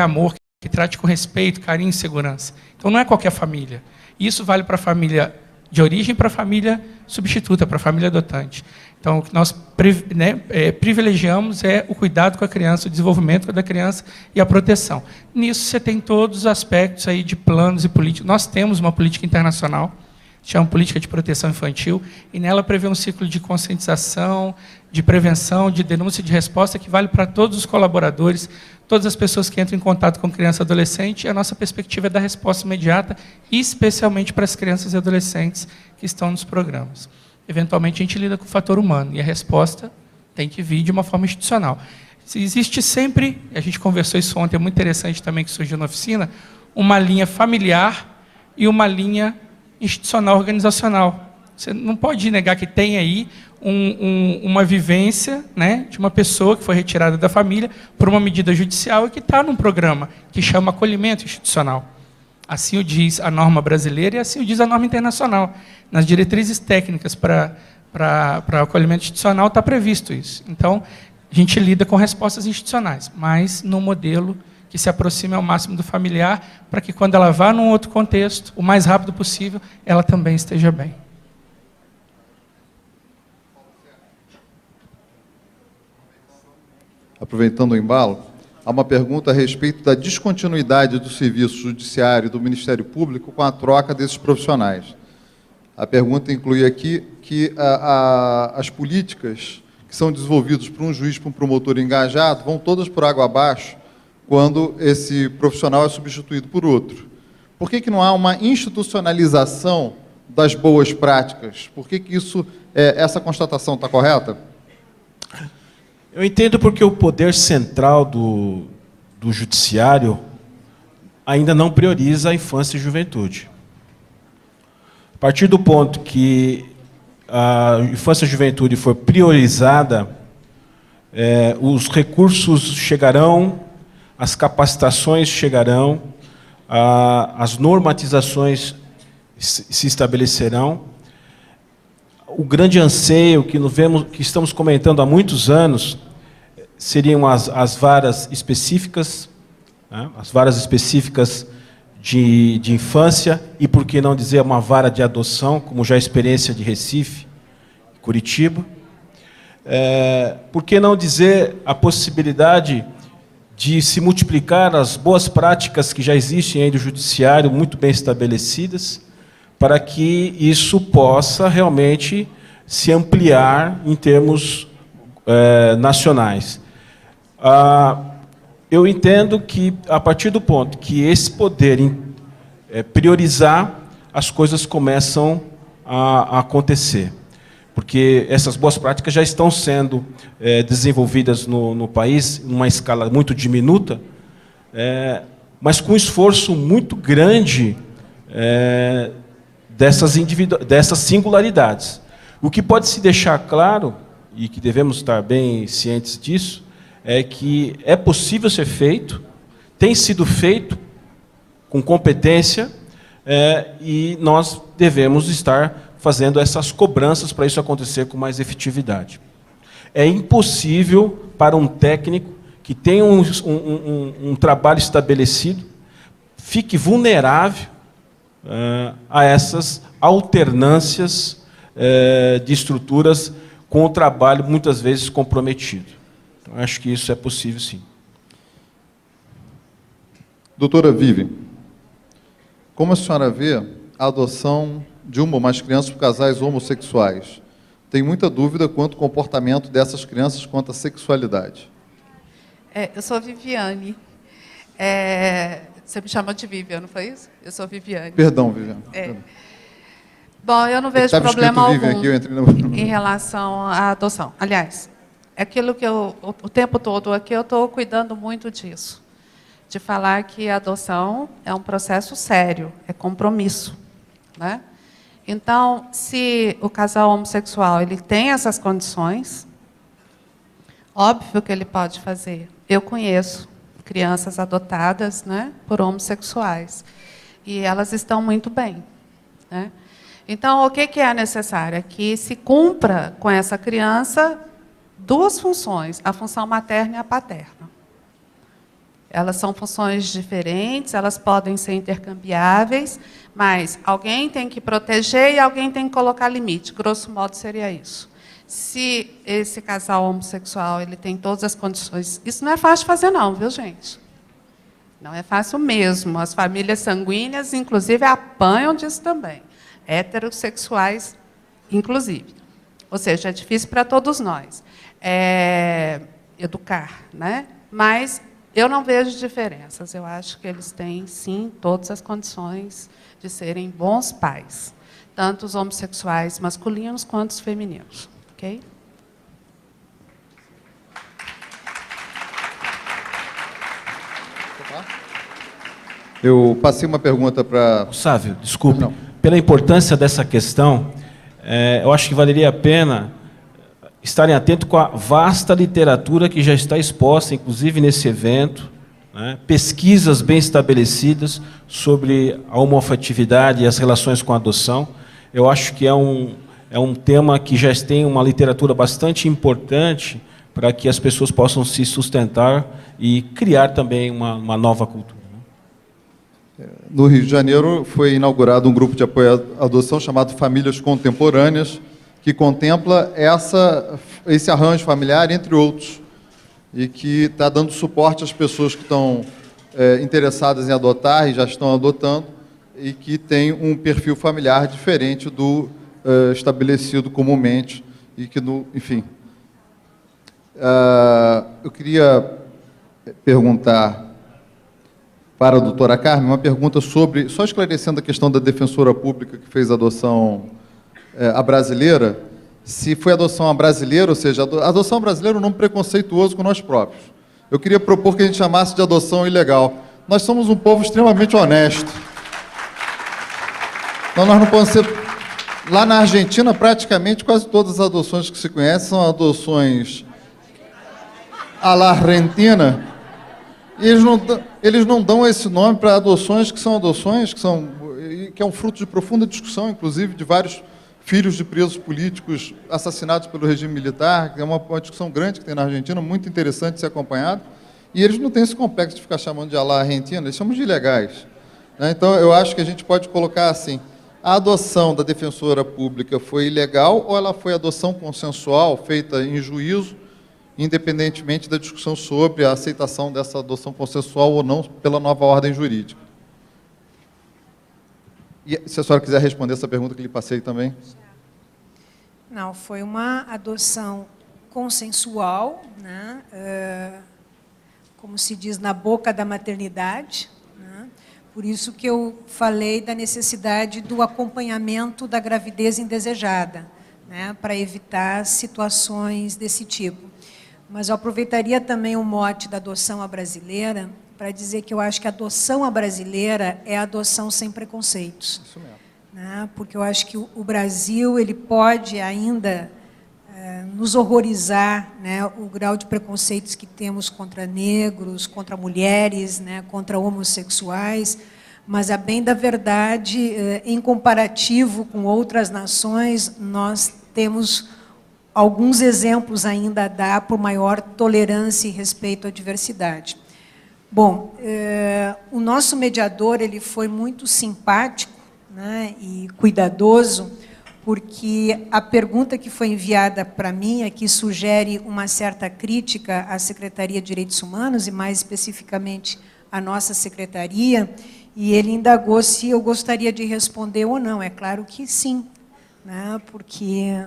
amor, que trate com respeito, carinho e segurança. Então, não é qualquer família. Isso vale para a família de origem e para a família substituta, para a família adotante. Então, o que nós privilegiamos é o cuidado com a criança, o desenvolvimento da criança e a proteção. Nisso, você tem todos os aspectos aí de planos e políticas. Nós temos uma política internacional, chama Política de Proteção Infantil, e nela prevê um ciclo de conscientização, de prevenção, de denúncia e de resposta, que vale para todos os colaboradores, todas as pessoas que entram em contato com criança e adolescente, e a nossa perspectiva é dar resposta imediata, especialmente para as crianças e adolescentes que estão nos programas. Eventualmente, a gente lida com o fator humano, e a resposta tem que vir de uma forma institucional. Existe sempre, a gente conversou isso ontem, é muito interessante também, que surgiu na oficina, uma linha familiar e uma linha institucional, organizacional. Você não pode negar que tem aí uma vivência, né, de uma pessoa que foi retirada da família por uma medida judicial e que está num programa que chama acolhimento institucional. Assim o diz a norma brasileira e assim o diz a norma internacional. Nas diretrizes técnicas para acolhimento institucional está previsto isso. Então, a gente lida com respostas institucionais, mas no modelo que se aproxime ao máximo do familiar, para que, quando ela vá num outro contexto, o mais rápido possível, ela também esteja bem. Aproveitando o embalo, há uma pergunta a respeito da descontinuidade do serviço judiciário e do Ministério Público com a troca desses profissionais. A pergunta inclui aqui que as políticas que são desenvolvidas por um juiz, por um promotor engajado, vão todas por água abaixo quando esse profissional é substituído por outro. Por que não há uma institucionalização das boas práticas? Por que essa constatação está correta? Eu entendo porque o poder central do judiciário ainda não prioriza a infância e juventude. A partir do ponto que a infância e juventude for priorizada, os recursos chegarão, as capacitações chegarão, as normatizações se estabelecerão. O grande anseio que estamos comentando há muitos anos seriam as varas específicas, né? As varas específicas de infância e, por que não dizer, uma vara de adoção, como já a experiência de Recife, Curitiba. Por que não dizer a possibilidade de se multiplicar as boas práticas que já existem aí do judiciário, muito bem estabelecidas, para que isso possa realmente se ampliar em termos nacionais. Eu entendo que, a partir do ponto que esse poder priorizar, as coisas começam a acontecer. Porque essas boas práticas já estão sendo desenvolvidas no país, em uma escala muito diminuta, mas com um esforço muito grande dessas singularidades. O que pode se deixar claro, e que devemos estar bem cientes disso, é que é possível ser feito, tem sido feito com competência, e nós devemos estar fazendo essas cobranças para isso acontecer com mais efetividade. É impossível para um técnico que tem um trabalho estabelecido, fique vulnerável a essas alternâncias de estruturas com o trabalho muitas vezes comprometido. Então, acho que isso é possível, sim. Doutora Vivi, como a senhora vê a adoção de uma ou mais crianças por casais homossexuais? Tem muita dúvida quanto ao comportamento dessas crianças quanto à sexualidade. Eu sou Viviane. Você me chamou de Viviane, não foi isso? Eu sou Viviane. Perdão, Viviane. Bom, eu não vejo problema algum aqui, em relação à adoção. Aliás, aquilo que o tempo todo aqui eu estou cuidando muito disso, de falar que a adoção é um processo sério, é compromisso, né? Então, se o casal homossexual ele tem essas condições, óbvio que ele pode fazer. Eu conheço crianças adotadas, né, por homossexuais, e elas estão muito bem, né? Então, o que é necessário? É que se cumpra com essa criança duas funções, a função materna e a paterna. Elas são funções diferentes, elas podem ser intercambiáveis, mas alguém tem que proteger e alguém tem que colocar limite. Grosso modo, seria isso. Se esse casal homossexual ele tem todas as condições... Isso não é fácil de fazer, não, viu, gente? Não é fácil mesmo. As famílias sanguíneas, inclusive, apanham disso também. Heterossexuais, inclusive. Ou seja, é difícil para todos nós. Educar, né? Mas eu não vejo diferenças. Eu acho que eles têm, sim, todas as condições de serem bons pais. Tanto os homossexuais masculinos quanto os femininos. Ok? Eu passei uma pergunta para... Sávio, desculpe. Não. Pela importância dessa questão, eu acho que valeria a pena estarem atentos com a vasta literatura que já está exposta, inclusive nesse evento, né? Pesquisas bem estabelecidas sobre a homoafetividade e as relações com a adoção. Eu acho que é um tema que já tem uma literatura bastante importante para que as pessoas possam se sustentar e criar também uma nova cultura. No Rio de Janeiro foi inaugurado um grupo de apoio à adoção chamado Famílias Contemporâneas, que contempla esse arranjo familiar, entre outros, e que está dando suporte às pessoas que estão interessadas em adotar e já estão adotando, e que tem um perfil familiar diferente do estabelecido comumente, e que, enfim... eu queria perguntar para a doutora Carmen uma pergunta sobre, só esclarecendo a questão da defensora pública que fez a adoção a brasileira, se foi adoção a brasileira, ou seja, a adoção brasileira é um nome preconceituoso com nós próprios. Eu queria propor que a gente chamasse de adoção ilegal. Nós somos um povo extremamente honesto. Então, nós não podemos ser... Lá na Argentina, praticamente, quase todas as adoções que se conhecem são adoções à la Argentina. E eles não dão esse nome para adoções que é um fruto de profunda discussão, inclusive, de vários filhos de presos políticos assassinados pelo regime militar, que é uma discussão grande que tem na Argentina, muito interessante de ser acompanhado, e eles não têm esse complexo de ficar chamando de Alá Argentina, eles chamam de ilegais. Então, eu acho que a gente pode colocar assim, a adoção da defensora pública foi ilegal ou ela foi adoção consensual, feita em juízo, independentemente da discussão sobre a aceitação dessa adoção consensual ou não pela nova ordem jurídica? E se a senhora quiser responder essa pergunta que lhe passei também. Não, foi uma adoção consensual, né? Como se diz, na boca da maternidade, né? Por isso que eu falei da necessidade do acompanhamento da gravidez indesejada, né? Para evitar situações desse tipo. Mas eu aproveitaria também o mote da adoção à brasileira para dizer que eu acho que a adoção à brasileira é a adoção sem preconceitos. Isso mesmo. Né? Porque eu acho que o Brasil ele pode ainda nos horrorizar, né, o grau de preconceitos que temos contra negros, contra mulheres, né, contra homossexuais, mas, a bem da verdade, em comparativo com outras nações, nós temos alguns exemplos ainda a dar por maior tolerância e respeito à diversidade. Bom, o nosso mediador ele foi muito simpático, né, e cuidadoso, porque a pergunta que foi enviada para mim aqui sugere uma certa crítica à Secretaria de Direitos Humanos, e mais especificamente à nossa secretaria, e ele indagou se eu gostaria de responder ou não. É claro que sim, né, porque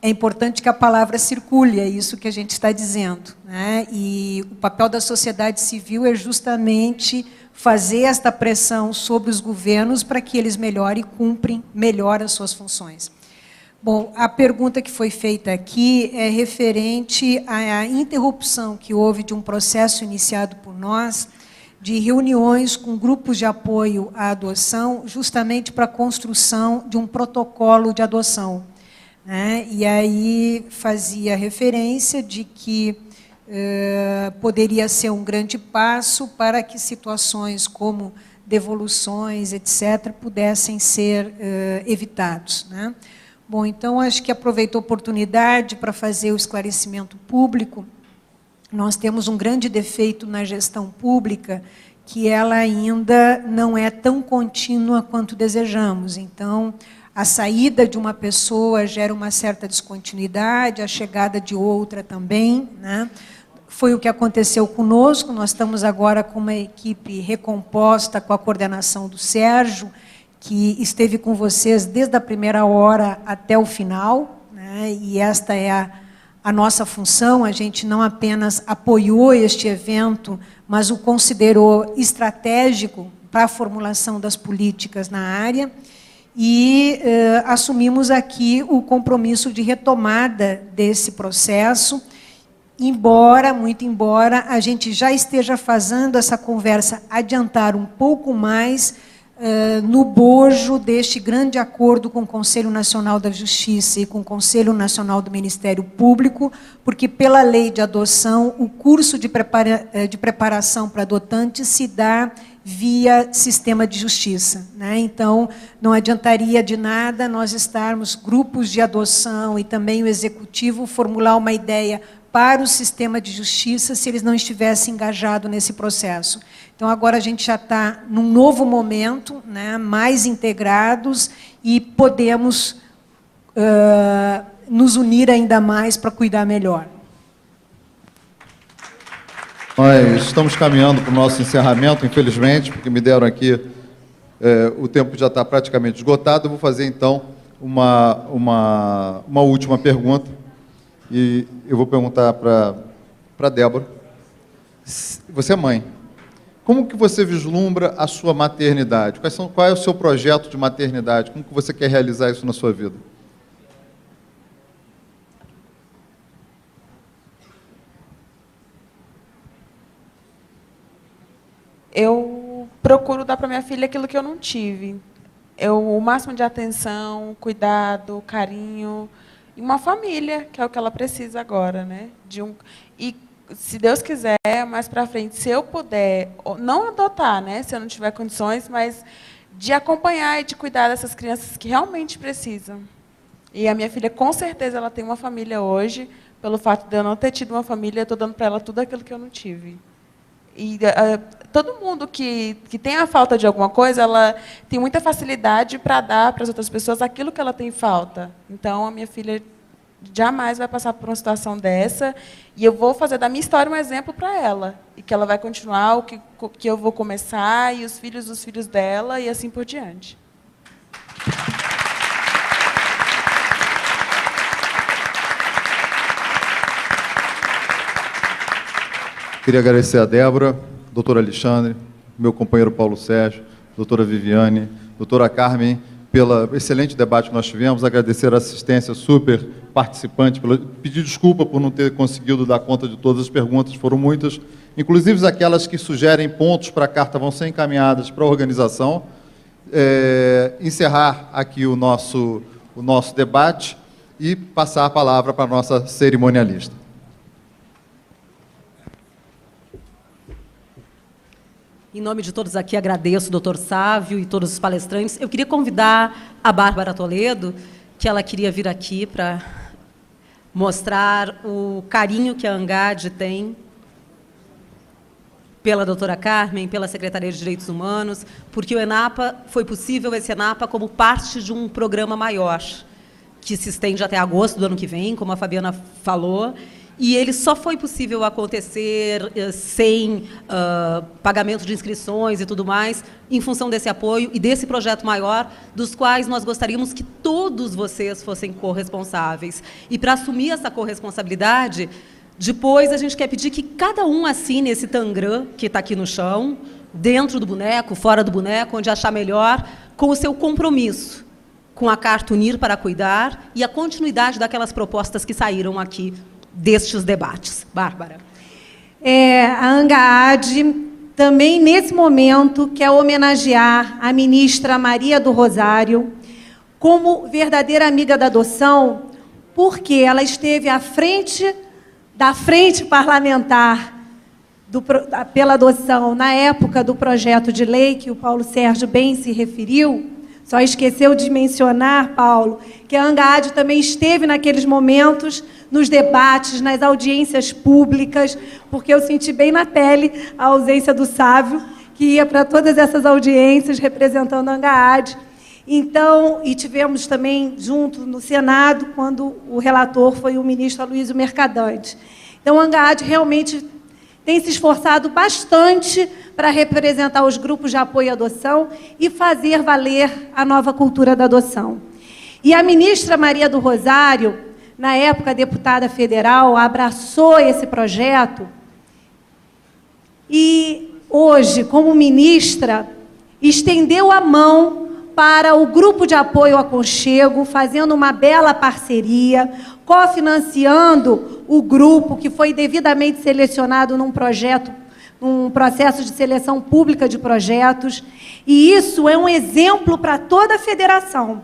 é importante que a palavra circule, é isso que a gente está dizendo, né? E o papel da sociedade civil é justamente fazer esta pressão sobre os governos para que eles melhorem e cumprem melhor as suas funções. Bom, a pergunta que foi feita aqui é referente à interrupção que houve de um processo iniciado por nós, de reuniões com grupos de apoio à adoção, justamente para a construção de um protocolo de adoção. Né? E aí fazia referência de que poderia ser um grande passo para que situações como devoluções, etc., pudessem ser evitados. Né? Bom, então, acho que aproveito a oportunidade para fazer o esclarecimento público nós temos um grande defeito na gestão pública, que ela ainda não é tão contínua quanto desejamos. Então, a saída de uma pessoa gera uma certa descontinuidade, a chegada de outra também, né? Foi o que aconteceu conosco. Nós estamos agora com uma equipe recomposta com a coordenação do Sérgio, que esteve com vocês desde a primeira hora até o final, né? E esta é a nossa função. A gente não apenas apoiou este evento, mas o considerou estratégico para a formulação das políticas na área, e assumimos aqui o compromisso de retomada desse processo, muito embora a gente já esteja fazendo essa conversa adiantar um pouco mais no bojo deste grande acordo com o Conselho Nacional da Justiça e com o Conselho Nacional do Ministério Público, porque, pela lei de adoção, o curso de preparação para adotantes se dá via sistema de justiça, né? Então, não adiantaria de nada nós estarmos, grupos de adoção e também o executivo, formular uma ideia para o sistema de justiça se eles não estivessem engajados nesse processo. Então, agora a gente já está num novo momento, né, mais integrados, e podemos nos unir ainda mais para cuidar melhor. Nós estamos caminhando para o nosso encerramento, infelizmente, porque me deram aqui, o tempo já está praticamente esgotado. Eu vou fazer, então, uma última pergunta, e eu vou perguntar para a Débora. Você é mãe. Como que você vislumbra a sua maternidade? Qual é o seu projeto de maternidade? Como que você quer realizar isso na sua vida? Eu procuro dar para minha filha aquilo que eu não tive. O máximo de atenção, cuidado, carinho, e uma família, que é o que ela precisa agora, né? E, se Deus quiser, mais para frente, se eu puder, não adotar, né, se eu não tiver condições, mas de acompanhar e de cuidar dessas crianças que realmente precisam. E a minha filha, com certeza, ela tem uma família hoje. Pelo fato de eu não ter tido uma família, eu estou dando para ela tudo aquilo que eu não tive. E todo mundo que tem a falta de alguma coisa, ela tem muita facilidade para dar para as outras pessoas aquilo que ela tem falta. Então, a minha filha jamais vai passar por uma situação dessa, e eu vou fazer da minha história um exemplo para ela, e que ela vai continuar o que eu vou começar, e os filhos dos filhos dela, e assim por diante. Queria agradecer a Débora, doutor Alexandre, meu companheiro Paulo Sérgio, doutora Viviane, doutora Carmen, pelo excelente debate que nós tivemos, agradecer a assistência super participante, pedir desculpa por não ter conseguido dar conta de todas as perguntas, foram muitas, inclusive aquelas que sugerem pontos para a carta vão ser encaminhadas para a organização. Encerrar aqui o nosso debate e passar a palavra para a nossa cerimonialista. Em nome de todos aqui, agradeço o doutor Sávio e todos os palestrantes. Eu queria convidar a Bárbara Toledo, que ela queria vir aqui para mostrar o carinho que a ANGAD tem pela doutora Carmen, pela Secretaria de Direitos Humanos, porque o ENAPA, foi possível esse ENAPA como parte de um programa maior, que se estende até agosto do ano que vem, como a Fabiana falou, e ele só foi possível acontecer sem pagamento de inscrições e tudo mais, em função desse apoio e desse projeto maior, dos quais nós gostaríamos que todos vocês fossem corresponsáveis. E, para assumir essa corresponsabilidade, depois a gente quer pedir que cada um assine esse tangram que está aqui no chão, dentro do boneco, fora do boneco, onde achar melhor, com o seu compromisso, com a Carta Unir para Cuidar e a continuidade daquelas propostas que saíram aqui destes debates. Bárbara. A ANGAD também, nesse momento, quer homenagear a ministra Maria do Rosário como verdadeira amiga da adoção, porque ela esteve à frente da frente parlamentar pela adoção na época do projeto de lei, que o Paulo Sérgio bem se referiu. Só esqueceu de mencionar, Paulo, que a ANGAD também esteve naqueles momentos nos debates, nas audiências públicas, porque eu senti bem na pele a ausência do Sávio, que ia para todas essas audiências representando a ANGAAD. Então, e tivemos também junto no Senado, quando o relator foi o ministro Aloysio Mercadante. Então, a ANGAAD realmente tem se esforçado bastante para representar os grupos de apoio à adoção e fazer valer a nova cultura da adoção. E a ministra Maria do Rosário, na época deputada federal, abraçou esse projeto e hoje, como ministra, estendeu a mão para o grupo de apoio ao aconchego, fazendo uma bela parceria, cofinanciando o grupo que foi devidamente selecionado num processo de seleção pública de projetos. E isso é um exemplo para toda a federação,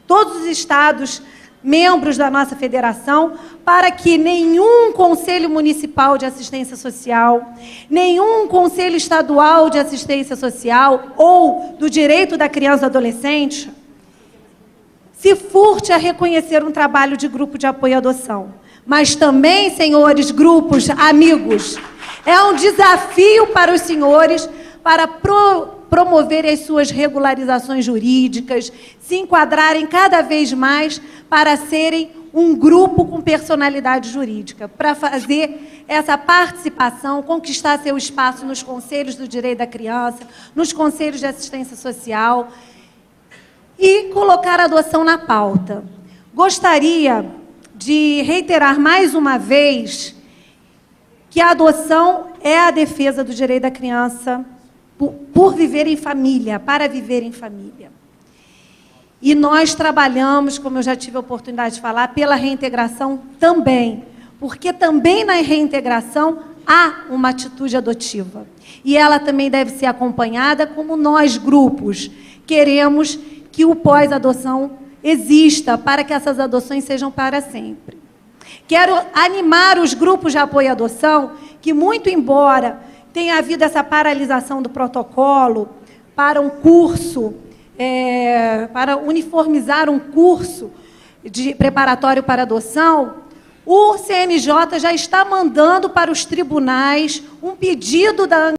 todos os estados membros da nossa federação, para que nenhum Conselho Municipal de Assistência Social, nenhum Conselho Estadual de Assistência Social ou do Direito da Criança e do Adolescente se furte a reconhecer um trabalho de grupo de apoio à adoção. Mas também, senhores, grupos, amigos, é um desafio para os senhores para promover as suas regularizações jurídicas, se enquadrarem cada vez mais para serem um grupo com personalidade jurídica, para fazer essa participação, conquistar seu espaço nos conselhos do direito da criança, nos conselhos de assistência social e colocar a adoção na pauta. Gostaria de reiterar mais uma vez que a adoção é a defesa do direito da criança por viver em família, para viver em família. E nós trabalhamos, como eu já tive a oportunidade de falar, pela reintegração também, porque também na reintegração há uma atitude adotiva. E ela também deve ser acompanhada, como nós, grupos, queremos que o pós-adoção exista, para que essas adoções sejam para sempre. Quero animar os grupos de apoio à adoção, que muito embora tenha havido essa paralisação do protocolo para um curso, para uniformizar um curso de preparatório para adoção, o CNJ já está mandando para os tribunais um pedido da